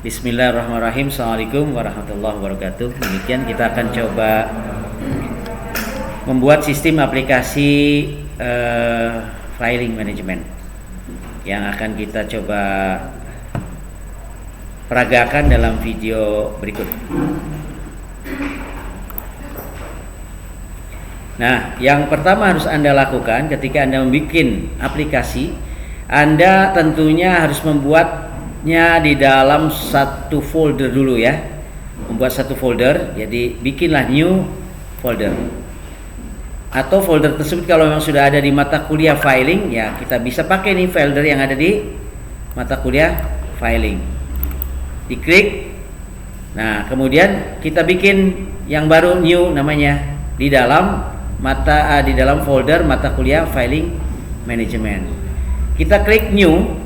Bismillahirrahmanirrahim. Assalamualaikum warahmatullahi wabarakatuh. Demikian kita akan coba membuat sistem aplikasi filing management yang akan kita coba peragakan dalam video berikut. Nah, yang pertama harus Anda lakukan ketika Anda membuat aplikasi, Anda tentunya harus membuatnya di dalam satu folder dulu ya. Membuat satu folder, jadi bikinlah new folder. Atau folder tersebut kalau memang sudah ada di mata kuliah filing, ya kita bisa pakai nih folder yang ada di mata kuliah filing. Diklik. Nah, kemudian kita bikin yang baru new namanya di dalam folder mata kuliah filing management. Kita klik new.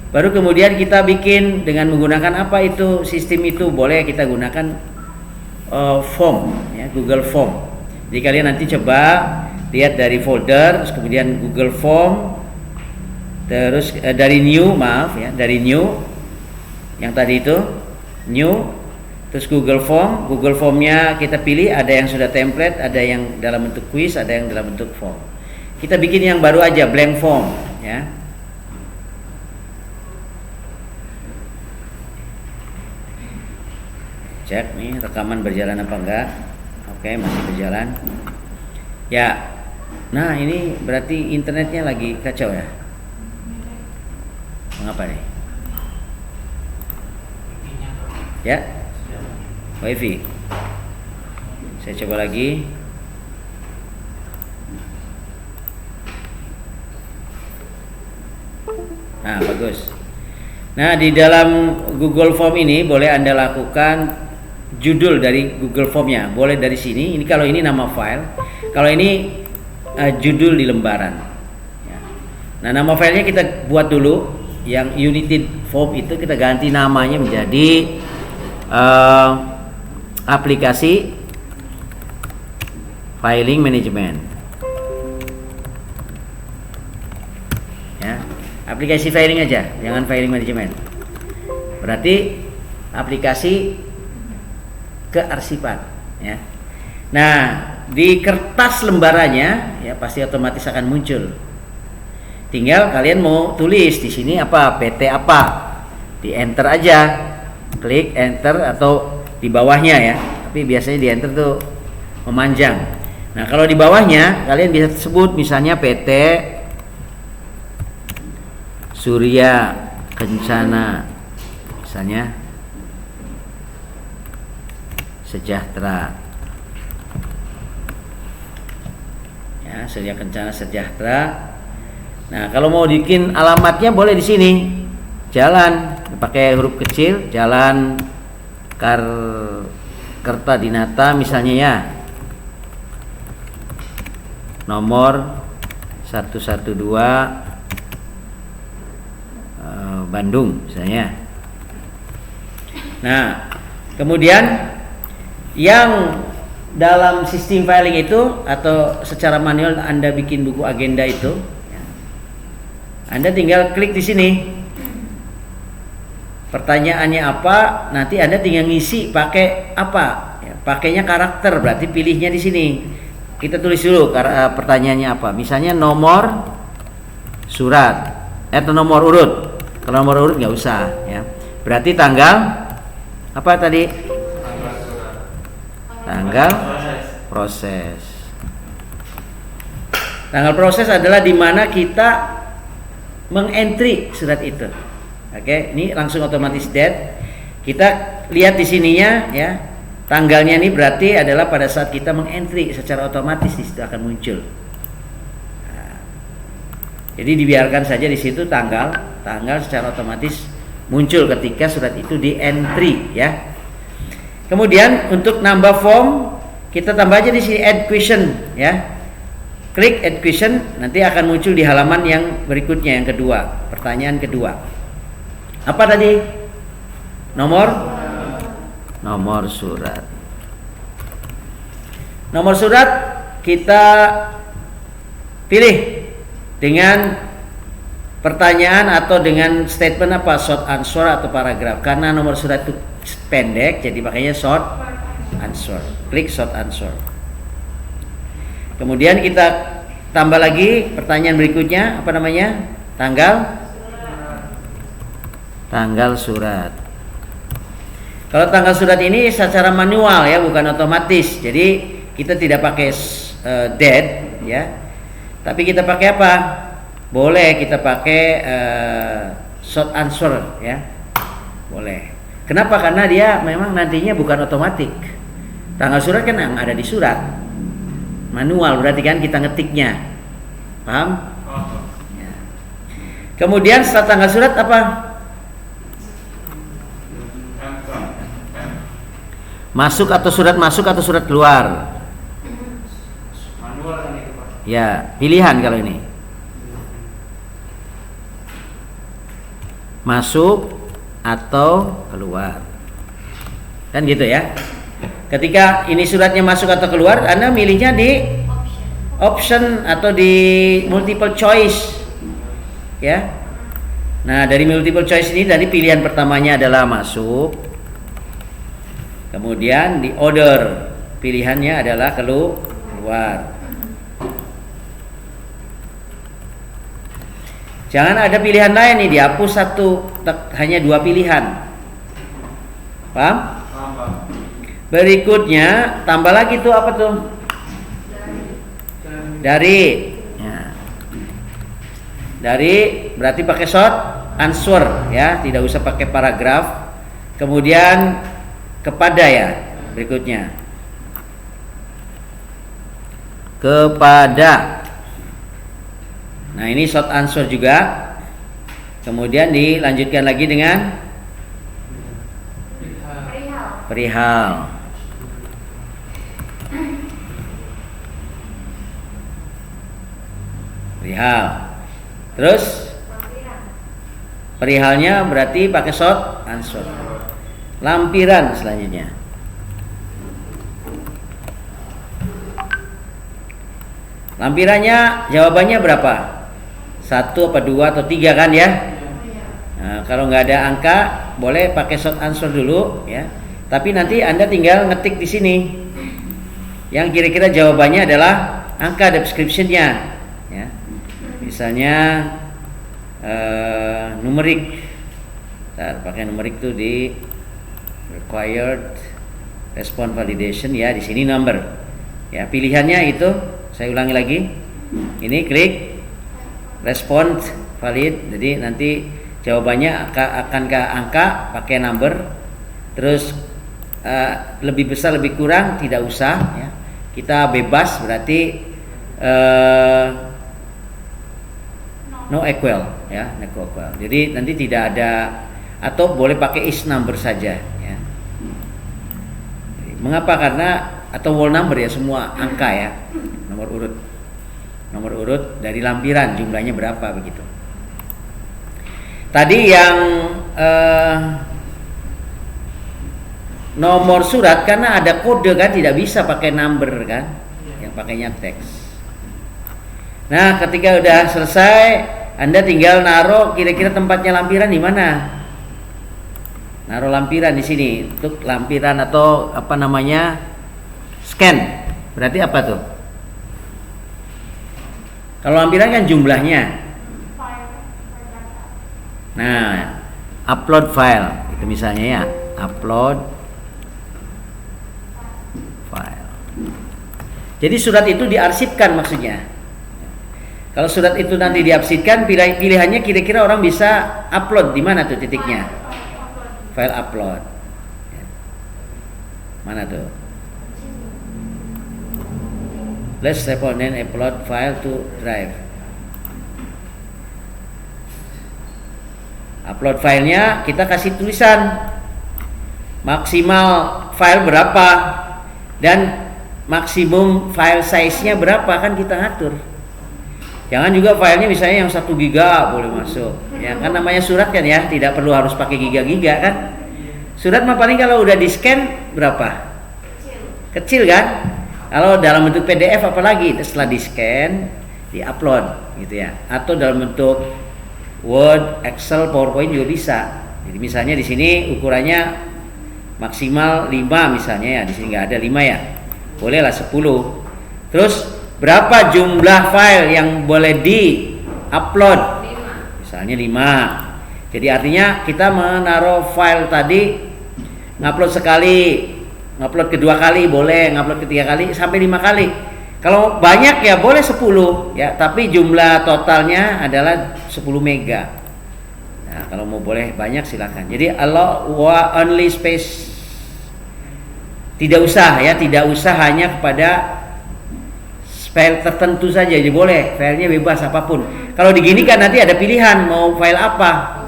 Baru kemudian kita bikin dengan menggunakan apa itu sistem itu, boleh kita gunakan form ya, Google Form. Jadi kalian nanti coba lihat dari folder, terus kemudian Google Form, terus dari new yang tadi itu new, terus Google Formnya kita pilih, ada yang sudah template, ada yang dalam bentuk quiz, ada yang dalam bentuk form. Kita bikin yang baru aja, blank form ya. Cek nih rekaman berjalan apa enggak. Oke, masih berjalan ya. Nah, ini berarti internetnya lagi kacau ya. Mengapa nih ya? Wifi. Saya coba lagi. Nah, bagus. Nah, di dalam Google Form ini boleh Anda lakukan judul dari Google Formnya, boleh dari sini. Ini kalau ini nama file, kalau ini judul di lembaran ya. Nah, nama filenya kita buat dulu. Yang United Form itu kita ganti namanya menjadi aplikasi filing management ya. Aplikasi filing aja, jangan filing management. Berarti aplikasi kearsipan ya. Nah, di kertas lembarannya ya pasti otomatis akan muncul. Tinggal kalian mau tulis di sini apa, PT apa, di enter aja, klik enter atau di bawahnya ya. Tapi biasanya di enter tuh memanjang. Nah, kalau di bawahnya kalian bisa sebut misalnya PT Surya Kencana misalnya Sejahtera ya, Surya Kencana Sejahtera. Nah, kalau mau bikin alamatnya boleh di sini. Jalan pakai huruf kecil, Jalan Kertadinata misalnya ya. Nomor 112 Bandung misalnya. Nah, kemudian yang dalam sistem filing itu atau secara manual Anda bikin buku agenda itu, Anda tinggal klik di sini. Pertanyaannya apa? Nanti Anda tinggal ngisi pakai apa? Ya, pakainya karakter, berarti pilihnya di sini. Kita tulis dulu pertanyaannya apa. Misalnya nomor surat atau nomor urut. Kalau nomor urut nggak usah ya. Berarti tanggal apa tadi? Tanggal proses. Tanggal proses adalah di mana kita mengentry surat itu. Oke, ini langsung otomatis date. Kita lihat di sininya ya. Tanggalnya ini berarti adalah pada saat kita mengentry, secara otomatis di situ akan muncul. Nah, jadi dibiarkan saja di situ tanggal secara otomatis muncul ketika surat itu di entry ya. Kemudian untuk nambah form kita tambah aja di sini add question ya. Klik add question, nanti akan muncul di halaman yang berikutnya, yang kedua, pertanyaan kedua. Apa tadi? Nomor surat. Nomor surat kita pilih dengan pertanyaan atau dengan statement apa, short answer atau paragraf. Karena nomor surat itu pendek, jadi pakainya short answer. Klik short answer. Kemudian kita tambah lagi pertanyaan berikutnya, apa namanya? Tanggal surat. Kalau tanggal surat ini secara manual ya, bukan otomatis. Jadi kita tidak pakai date ya. Tapi kita pakai apa? Boleh kita pakai short answer ya. Boleh. Kenapa? Karena dia memang nantinya bukan otomatis. Tanggal surat kan yang ada di surat. Manual berarti kan kita ngetiknya. Paham? Ya. Kemudian setelah tanggal surat apa? Masuk atau surat keluar. Manual kan itu, Pak. Ya, pilihan kalau ini. Masuk atau keluar. Kan gitu ya. Ketika ini suratnya masuk atau keluar, Anda milihnya di option atau di multiple choice. Ya. Nah, dari multiple choice ini dari pilihan pertamanya adalah masuk. Kemudian di order pilihannya adalah keluar. Jangan ada pilihan lain nih, dihapus satu, hanya 2 pilihan. Paham? Berikutnya tambah lagi tuh apa tuh? Dari. Ya. Dari berarti pakai short answer ya, tidak usah pakai paragraf. Kemudian kepada ya, berikutnya. Kepada. Nah, ini short answer juga. Kemudian dilanjutkan lagi dengan perihal. Perihal. Terus perihalnya berarti pakai short answer. Lampiran selanjutnya. Lampirannya jawabannya berapa? 1 apa 2 atau 3 kan ya? Nah, kalau nggak ada angka boleh pakai short answer dulu ya. Tapi nanti Anda tinggal ngetik di sini. Yang kira-kira jawabannya adalah angka description-nya ya. Misalnya numerik. Ntar pakai numerik tuh di required response validation ya, di sini number. Ya, pilihannya itu saya ulangi lagi. Ini klik response valid. Jadi nanti jawabannya akan ke angka pakai number. Terus lebih besar lebih kurang tidak usah ya. Kita bebas berarti no equal ya, no equal. Jadi nanti tidak ada, atau boleh pakai is number saja ya. Mengapa? Karena atau whole number ya, semua angka ya, nomor urut dari lampiran jumlahnya berapa begitu. Tadi yang nomor surat karena ada kode kan, tidak bisa pakai number kan, yang pakainya teks. Nah, ketika udah selesai, Anda tinggal naruh kira-kira tempatnya lampiran di mana. Naruh lampiran di sini. Untuk lampiran atau apa namanya, scan. Berarti apa tuh? Kalau lampiran kan jumlahnya. Nah, upload file itu misalnya ya, upload file. Jadi surat itu diarsipkan maksudnya. Kalau surat itu nanti diarsipkan, pilihannya kira-kira orang bisa upload di mana tuh titiknya? File upload. Mana tuh? Let's respondent upload file to drive. Upload filenya kita kasih tulisan maksimal file berapa dan maksimum file size-nya berapa, kan kita atur. Jangan juga filenya misalnya yang 1 giga boleh masuk. Ya kan namanya surat kan ya, tidak perlu harus pakai giga-giga kan. Surat mah paling kalau udah di-scan berapa? Kecil kan? Kalau dalam bentuk PDF apalagi, setelah di-scan, di-upload gitu ya. Atau dalam bentuk Word, Excel, PowerPoint juga bisa. Jadi misalnya di sini ukurannya maksimal 5 misalnya ya, di sini nggak ada 5 ya, bolehlah 10. Terus berapa jumlah file yang boleh di-upload? Misalnya 5. Jadi artinya kita menaruh file tadi, ngupload sekali, ngupload kedua kali boleh, ngupload ketiga kali sampai 5 kali. Kalau banyak ya boleh 10 ya, tapi jumlah totalnya adalah 10 mega. Nah, kalau mau boleh banyak silakan. Jadi allow only space, tidak usah ya, tidak usah hanya kepada file tertentu saja. Jadi boleh, filenya bebas apapun. Kalau diginikan nanti ada pilihan mau file apa,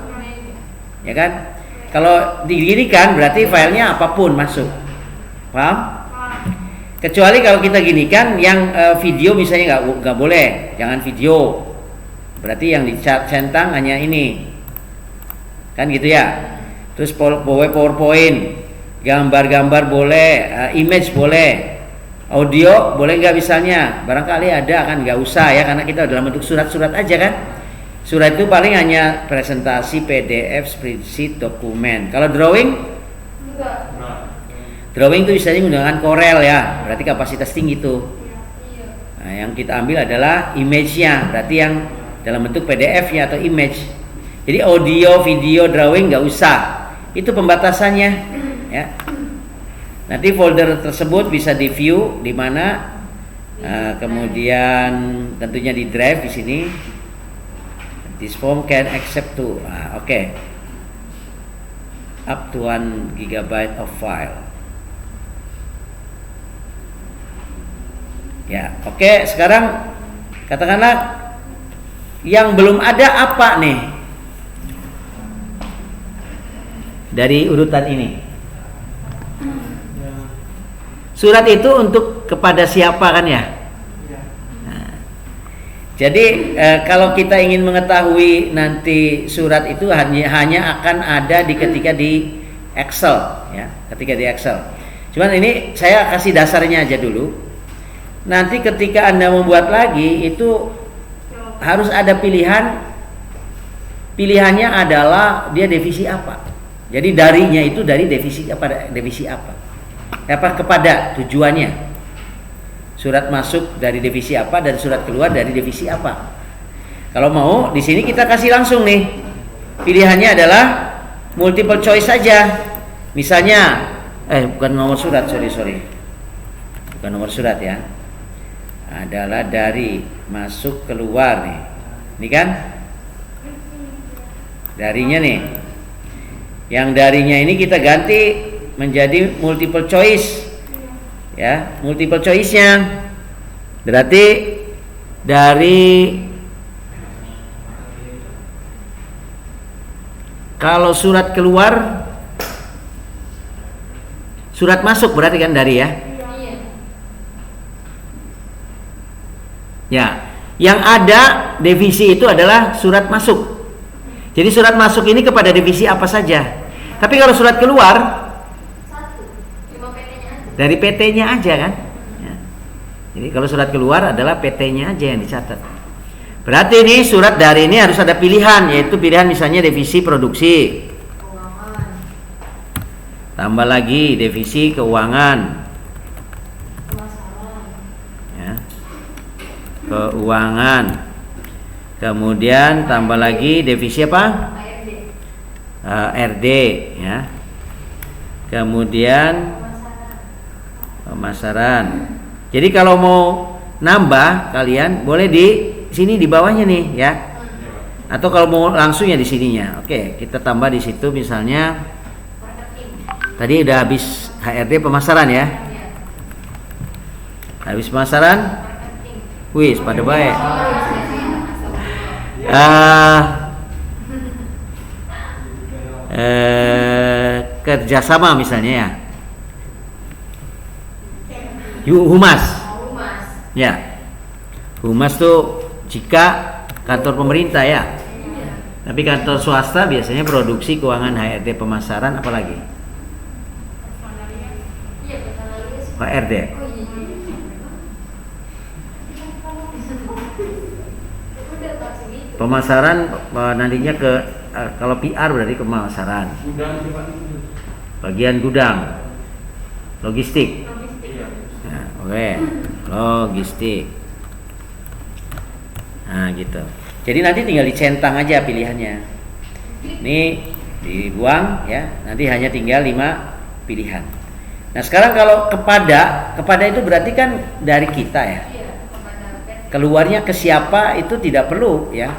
ya kan? Kalau diginikan berarti filenya apapun masuk, paham? Kecuali kalau kita ginikan yang video misalnya nggak boleh, jangan video. Berarti yang dicentang hanya ini, kan gitu ya. Terus PowerPoint, gambar-gambar boleh, image boleh, audio boleh nggak misalnya? Barangkali ada kan, nggak usah ya karena kita dalam bentuk surat-surat aja kan. Surat itu paling hanya presentasi, PDF, spreadsheet, dokumen. Kalau drawing? Drawing itu biasanya menggunakan Corel ya, berarti kapasitas tinggi tuh. Nah, yang kita ambil adalah image-nya, berarti yang dalam bentuk PDF-nya atau image. Jadi audio, video, drawing nggak usah. Itu pembatasannya, ya. Nanti folder tersebut bisa di view di mana, kemudian tentunya di drive di sini. This form can accept to, oke. Up to 1 GB of file. Ya, oke. Sekarang katakanlah yang belum ada apa nih dari urutan ini? Surat itu untuk kepada siapa kan ya? Nah, jadi kalau kita ingin mengetahui nanti surat itu hanya akan ada ketika di Excel ya, ketika di Excel. Cuman ini saya kasih dasarnya aja dulu. Nanti ketika Anda membuat lagi itu harus ada pilihan. Pilihannya adalah dia divisi apa. Jadi darinya itu dari divisi apa? Apa kepada tujuannya. Surat masuk dari divisi apa dan surat keluar dari divisi apa. Kalau mau di sini kita kasih langsung nih. Pilihannya adalah multiple choice saja. Misalnya bukan nomor surat, sorry. Bukan nomor surat ya. Adalah dari masuk keluar nih. Ini kan darinya nih. Yang darinya ini kita ganti menjadi multiple choice. Ya, multiple choice-nya berarti dari, kalau surat keluar, surat masuk berarti kan dari ya. Ya, yang ada divisi itu adalah surat masuk. Jadi surat masuk ini kepada divisi apa saja. Tapi kalau surat keluar dari PT-nya aja kan. Ya. Jadi kalau surat keluar adalah PT-nya aja yang dicatat. Berarti ini surat dari ini harus ada pilihan, yaitu pilihan misalnya divisi produksi. Tambah lagi divisi keuangan. Keuangan, kemudian tambah lagi divisi apa? RD ya, kemudian pemasaran. Jadi kalau mau nambah kalian boleh di sini di bawahnya nih ya, atau kalau mau langsung ya di sininya. Oke, kita tambah di situ misalnya. Tadi udah habis HRD pemasaran ya, habis pemasaran. Wih, pada baik. Kerjasama misalnya ya. Humas. Ya. Humas tuh jika kantor pemerintah ya. Tapi kantor swasta biasanya produksi, keuangan, HRD, pemasaran, apalagi? HRD. Pemasaran nantinya ke kalau PR berarti ke pemasaran. Gudang sih Pak. Bagian gudang. Logistik. Iya. Nah, oke. Logistik. Nah, gitu. Jadi nanti tinggal dicentang aja pilihannya. Ini dibuang ya. Nanti hanya tinggal 5 pilihan. Nah, sekarang kalau kepada itu berarti kan dari kita ya. Keluarnya ke siapa itu tidak perlu ya.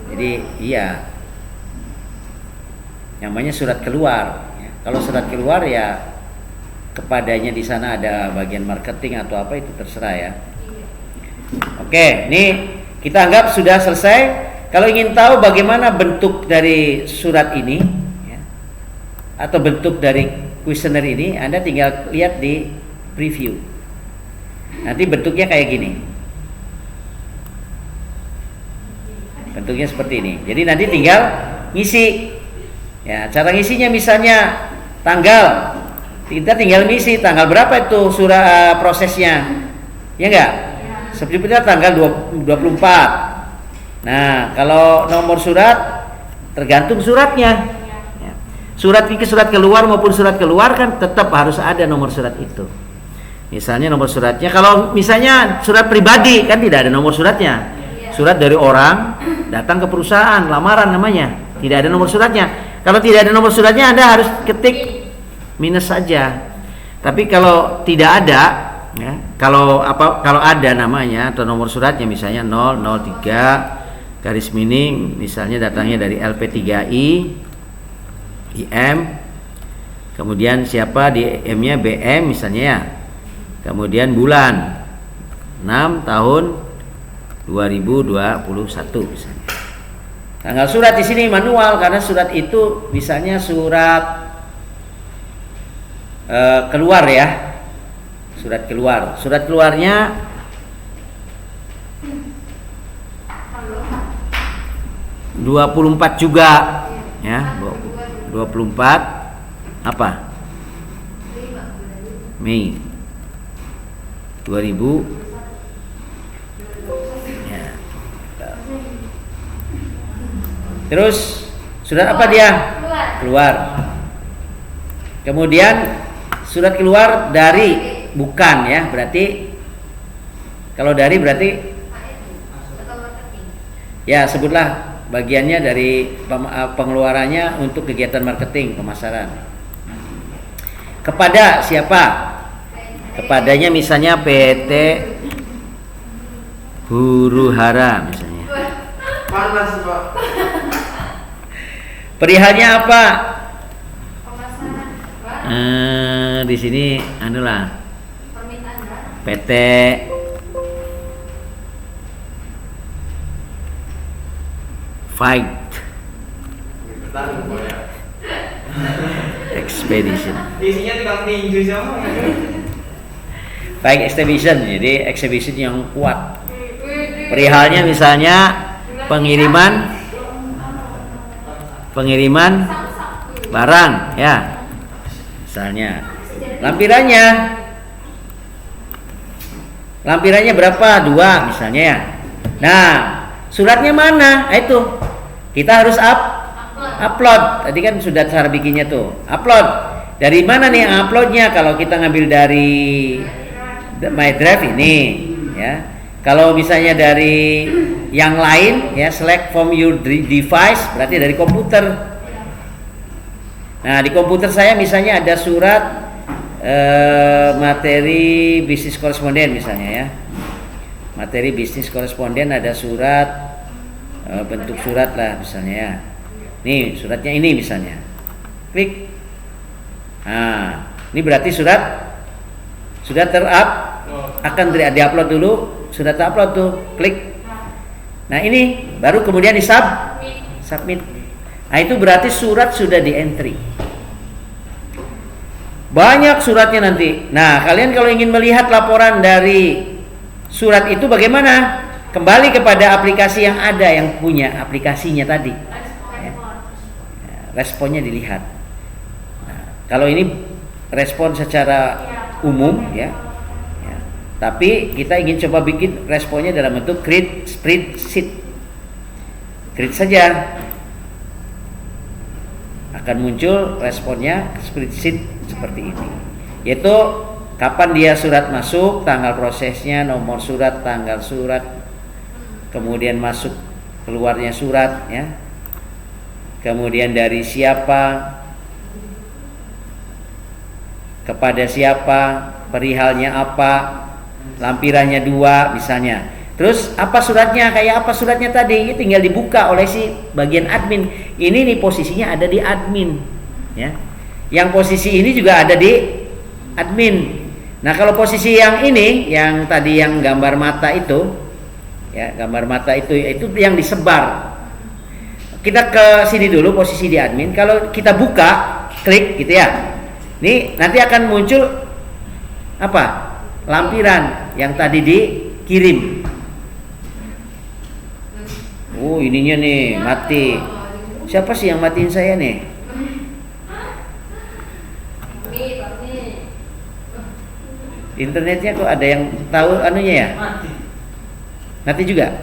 Jadi iya. Namanya surat keluar ya. Kalau surat keluar ya kepadanya di sana ada bagian marketing atau apa itu terserah ya. Oke, ini kita anggap sudah selesai. Kalau ingin tahu bagaimana bentuk dari surat ini ya, atau bentuk dari kuesioner ini, Anda tinggal lihat di preview. Nanti bentuknya kayak gini. Bentuknya seperti ini. Jadi nanti tinggal ngisi. Ya, cara ngisinya misalnya tanggal. Kita tinggal ngisi tanggal berapa itu surah prosesnya. Ya enggak? Sebetulnya tanggal 24. Nah, kalau nomor surat tergantung suratnya. Ya. Surat keluar maupun surat keluar kan tetap harus ada nomor surat itu. Misalnya nomor suratnya, kalau misalnya surat pribadi kan tidak ada nomor suratnya. Surat dari orang datang ke perusahaan, lamaran namanya, tidak ada nomor suratnya. Kalau tidak ada nomor suratnya, Anda harus ketik minus saja. Tapi kalau tidak ada, ya, kalau ada namanya atau nomor suratnya misalnya 003 garis miring, misalnya datangnya dari LP3I IM, kemudian siapa di M-nya BM misalnya ya. Kemudian bulan 6 tahun 2021 misalnya. Tanggal surat di sini manual karena surat itu misalnya surat keluar ya. Surat keluar. Surat keluarnya (24) juga ya. 24 apa? Mei 2000 ya. Terus surat apa dia? Keluar. Kemudian surat keluar dari bukan ya, berarti kalau dari berarti ya sebutlah bagiannya dari pengeluarannya untuk kegiatan marketing pemasaran. Kepada siapa? Kepadanya misalnya PT Huru Hara misalnya. Panas Pak. Perihalnya apa? Di sini anulah PT Fight Expedition. Isinya tukang tinju sama. Fight Expedition, jadi exhibition yang kuat. Perihalnya misalnya pengiriman barang ya. Misalnya lampirannya berapa? 2 misalnya ya. Nah, suratnya mana? Itu kita harus upload. Tadi kan sudah cara bikinnya tuh. Upload. Dari mana nih uploadnya? Kalau kita ngambil dari My Drive ini ya. Kalau misalnya dari yang lain ya, select from your device, berarti dari komputer. Nah, di komputer saya misalnya ada surat materi bisnis koresponden misalnya ya. Materi bisnis koresponden ada surat bentuk surat lah misalnya ya. Nih, suratnya ini misalnya. Klik. Nah, ini berarti sudah akan di-upload dulu, sudah ter-upload tuh. Klik. Nah, ini baru kemudian submit. Nah, itu berarti surat sudah di-entry. Banyak suratnya nanti. Nah, kalian kalau ingin melihat laporan dari surat itu bagaimana? Kembali kepada aplikasi yang ada, yang punya aplikasinya tadi. Ya. Responnya dilihat. Nah, kalau ini respon secara umum ya. Tapi kita ingin coba bikin responnya dalam bentuk create spreadsheet. Create saja. Akan muncul responnya spreadsheet seperti ini. Yaitu kapan dia surat masuk, tanggal prosesnya, nomor surat, tanggal surat, kemudian masuk keluarnya surat, ya. Kemudian dari siapa, kepada siapa, perihalnya apa, lampirannya 2 misalnya. Terus apa suratnya, kayak apa suratnya tadi, tinggal dibuka oleh si bagian admin. Ini nih posisinya ada di admin, ya. Yang posisi ini juga ada di admin. Nah, kalau posisi yang ini, yang tadi yang gambar mata itu, ya, gambar mata itu yang disebar. Kita ke sini dulu posisi di admin. Kalau kita buka, klik gitu ya. Nih nanti akan muncul apa? Lampiran yang tadi dikirim. Oh, ininya nih mati. Siapa sih yang matiin saya nih? Internetnya kok ada yang tahu anunya ya? Mati juga?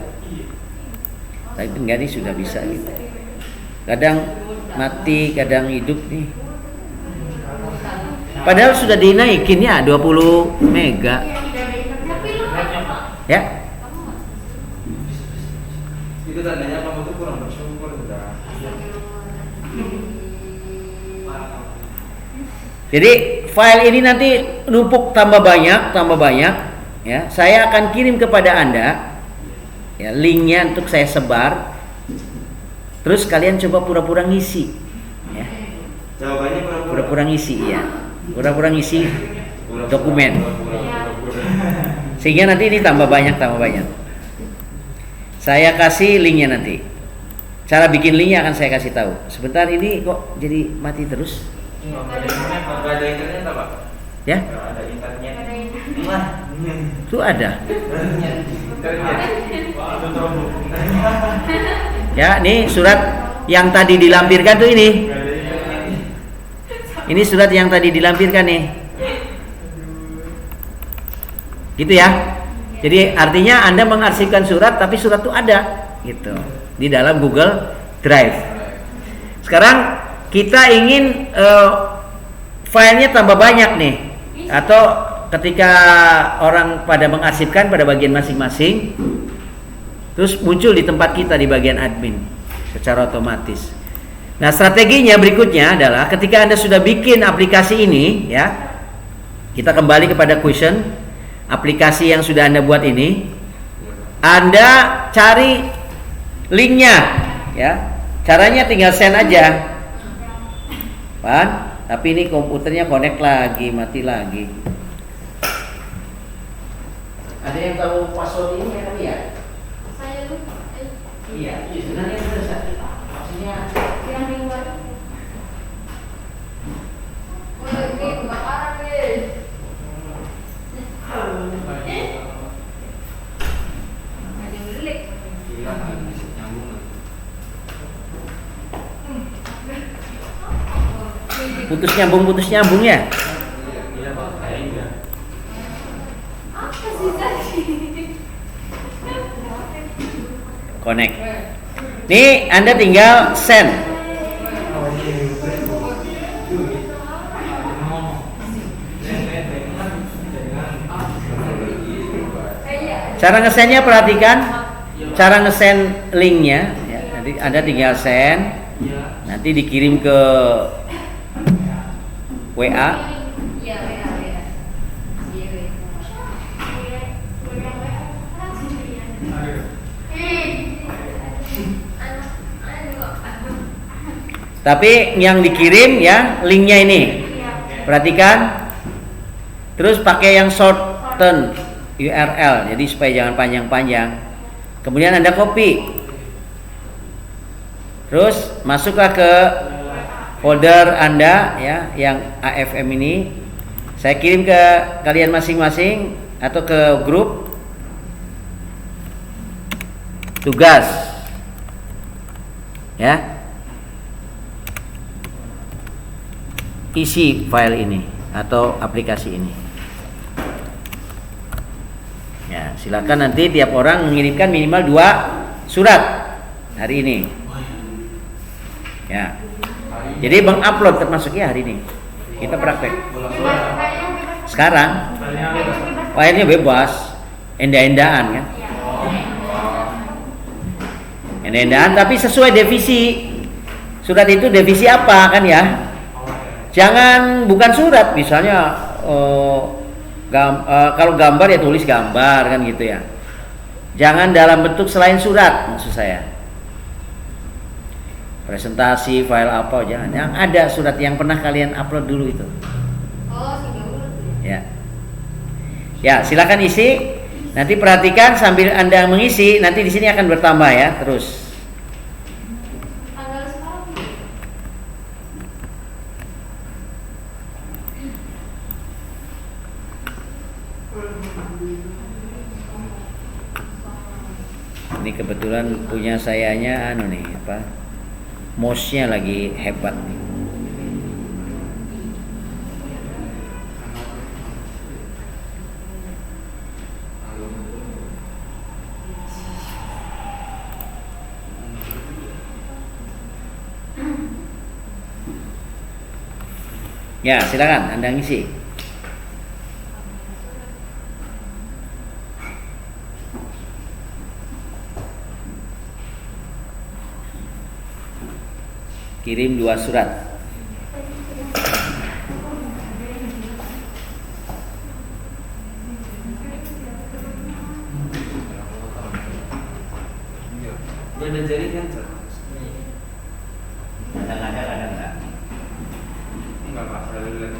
Tapi enggak nih, sudah bisa gitu. Kadang mati, kadang hidup nih. Padahal sudah dinaikin ya 20 mega. Ya? Itu tandanya kamu tuh kurang bersyukur udah. Jadi file ini nanti numpuk tambah banyak, ya. Saya akan kirim kepada Anda, ya, linknya untuk saya sebar. Terus kalian coba pura-pura ngisi, ya. Jawabannya Pura-pura ngisi, ya. Pura-pura ngisi dokumen. Sehingga nanti ini tambah banyak. Saya kasih linknya nanti. Cara bikin linknya akan saya kasih tahu. Sebentar, ini kok jadi mati terus? Nggak ada internet apa? Ya? Nggak ada internet. Itu ada. Ya, nih surat yang tadi dilampirkan tuh ini. Ini surat yang tadi dilampirkan nih. Gitu ya. Jadi artinya Anda mengarsipkan surat, tapi surat itu ada gitu di dalam Google Drive. Sekarang kita ingin filenya tambah banyak nih, atau ketika orang pada mengarsipkan pada bagian masing-masing, terus muncul di tempat kita di bagian admin secara otomatis. Nah, strateginya berikutnya adalah ketika Anda sudah bikin aplikasi ini, ya, kita kembali kepada question. Aplikasi yang sudah Anda buat ini, Anda cari linknya, ya. Caranya tinggal send aja, tapi ini komputernya connect lagi, mati lagi. Ada yang tahu password ini ya? Saya lupa. Iya, sebenarnya sudah maksudnya Yang di luar. Ini kebakaran guys. Ada yang lilik. putus nyambung ya. Apa sih tadi? Connect. Nih Anda tinggal send. Cara ngesendnya perhatikan, cara ngesend linknya, ya, nanti Anda tinggal send, nanti dikirim ke WA. Iya. Tapi yang dikirim ya linknya ini, perhatikan. Terus pakai yang shorten URL, jadi supaya jangan panjang-panjang. Kemudian Anda copy. Terus masuklah ke folder Anda ya, yang AFM ini. Saya kirim ke kalian masing-masing atau ke grup tugas. Ya. Isi file ini atau aplikasi ini. Ya, silakan nanti tiap orang mengirimkan minimal 2 surat. hari ini. Ya. Jadi mengupload termasuk ya hari ini. Kita praktek. Sekarang filenya bebas, endah-endahan kan. Endah-endahan tapi sesuai divisi. Surat itu divisi apa kan ya? Jangan bukan surat, misalnya kalau gambar ya tulis gambar kan gitu ya. Jangan dalam bentuk selain surat maksud saya. Presentasi, file apa jangan. Yang ada surat yang pernah kalian upload dulu itu. Oh, sudah urut Ya. ya. Ya, silakan isi. Nanti perhatikan sambil Anda mengisi, nanti di sini akan bertambah ya, terus. Tanggal sekarang. Ini kebetulan punya sayanya anu nih apa? Mouse-nya lagi hebat nih. Ya, silakan Anda ngisi. Kirim 2 surat. Beda jaringan sir. Kadang-kadang ada enggak. Enggak Pak, saya lihat.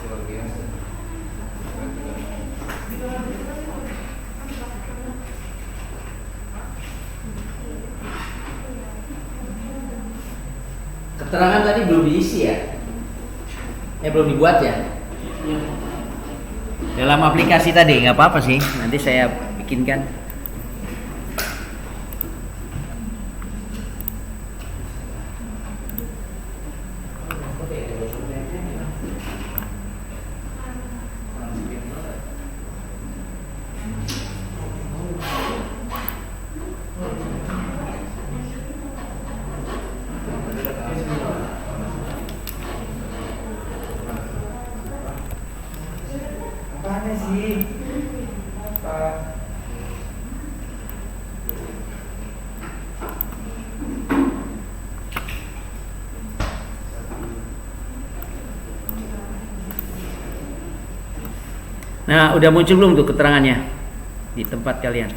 Luar biasa. Keterangan tadi belum diisi ya? Belum dibuat ya? Dalam aplikasi tadi nggak apa-apa sih, nanti saya bikinkan. Apaan sih? Apa? Nah, udah muncul belum tuh keterangannya di tempat kalian?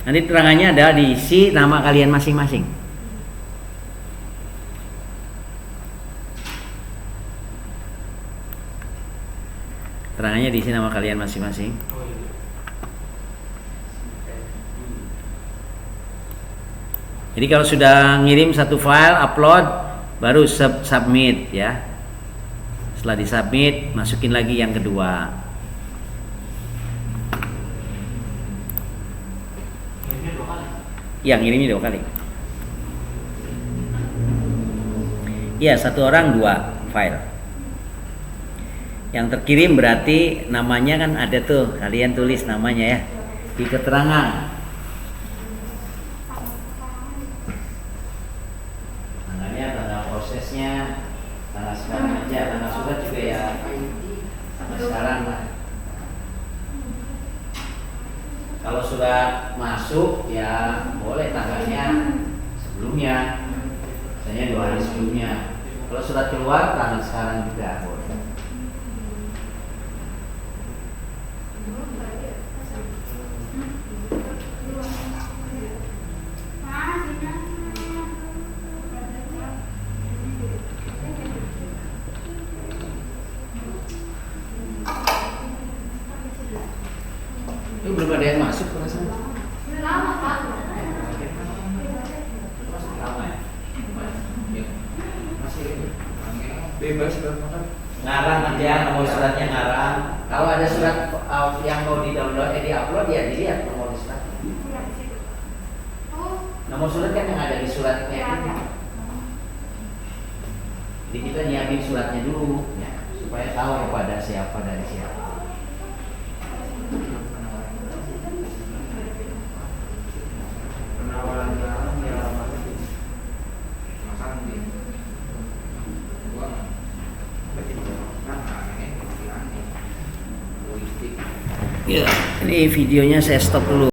Nanti keterangannya ada diisi nama kalian masing-masing. Keterangannya diisi nama kalian masing-masing. Jadi kalau sudah ngirim satu file, upload, baru submit ya. Setelah disubmit, masukin lagi yang kedua. Yang ngirimnya 2 kali. Iya, 1 orang 2 file. Yang terkirim berarti namanya kan ada tuh, kalian tulis namanya ya di keterangan. Tanggalnya, tanggal prosesnya, tanggal sekarang aja, tanggal surat juga ya, tanggal sekarang lah. Kalau sudah masuk ya boleh tanggalnya sebelumnya, misalnya 2 hari sebelumnya. Kalau surat keluar tanggal sekarang juga boleh. Itu belum ada yang masuk perasaan. Udah lama Pak. Lama ya? Bebas kan? Ngarang aja, nomor suratnya ngarang. Kalau ada surat yang mau di-download, di-upload ya dilihat nomor surat. Oh, Nomor surat kan yang ada di suratnya. ya. Jadi kita nyiapin suratnya dulu. Ya, supaya tahu kepada siapa dari siapa. Penawarannya ya masih masalah di gua Ya, ini videonya saya stop dulu.